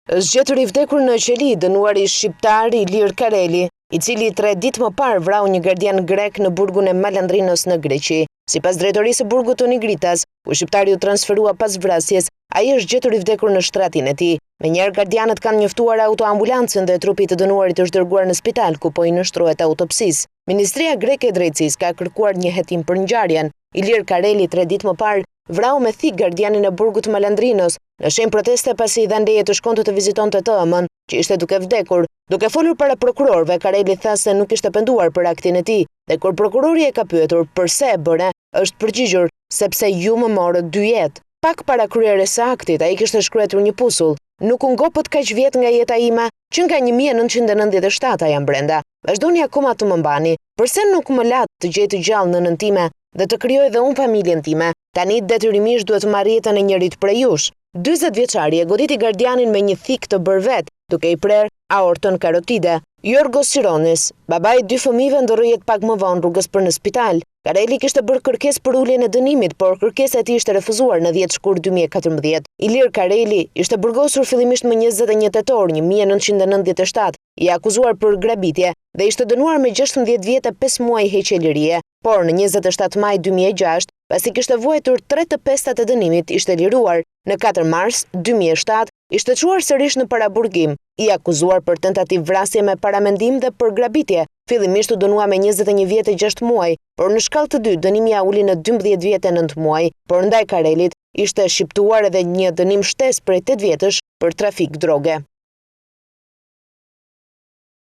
Është gjetur i vdekur në Qeli, dënuari shqiptar Ilir Kareli, i cili 3 ditë më parë vrau një gardian grek në burgun e Malandrinos në Greqi. Sipas drejtorisë së burgut të Nigritas, ku shqiptari u transferua pas vrasjes, ai është gjetur i vdekur në shtratin e tij. Menjëherë gardianët kanë njoftuar autoambulancën dhe trupi të dënuarit është dërguar në spital ku po i nështrohet autopsisë. Ministria greke e drejtësisë ka kërkuar një hetim për ngjarjen. Ilir Kareli 3 ditë më parë vrau me thik gardianin e burgut Malandrinos në shenjë proteste pasi i dhanë leje të shkonte të vizitonte të ëmën, që ishte duke vdekur. Duke folur para prokurorëve, Kareli tha se nuk ishte penduar për aktin e tij, dhe kur prokurori e ka pyetur pse e bëre, është përgjigjur sepse ju më morët 2 jetë. Pak para kryerjes së aktit, ai kishte shkruar një pusull: "Nuk u ngopët kaq vjet nga jeta ime, që nga 1997 jam brenda. Vazhdoni akoma të më mbani. Përse nuk më lat të gjej të gjallë nënën time dhe të krijoj dhe unë familjen time? Tani detyrimisht duhet të marr jetën e njërit prej jush." 40 vjeçari e goditi gardianin me një thik të bërvet, duke i prerë aortën karotide. Jorgos Sironis, babai 2 fëmijëve, ndorroi jetë pak më vonë rrugës për në spital. Kareli kishte bërë kërkesë për uljen e dënimit, por kërkesa e tij ishte refuzuar në 10 shkurt 2014. Ilir Kareli ishte burgosur fillimisht më 21 tetor 1997, i akuzuar për grabitje dhe ishte dënuar me 16 vjet e 5 muaj heqje lirie. Por në 27 maj 2006, pasi kishte vuajtur 3 të pestat e dënimit, ishte liruar. Në 4 mars 2007, ishte çuar sërish në paraburgim, i akuzuar për tentativë vrasje me paramendim dhe për grabitje. Fillimisht u dënua me 21 vjet e 6 muaj, por në shkallë të dytë dënimi ia uli në 12 vjet e 9 muaj, por ndaj Karelit ishte shqiptuar edhe një dënim shtesë prej 8 vjetësh për trafik droge.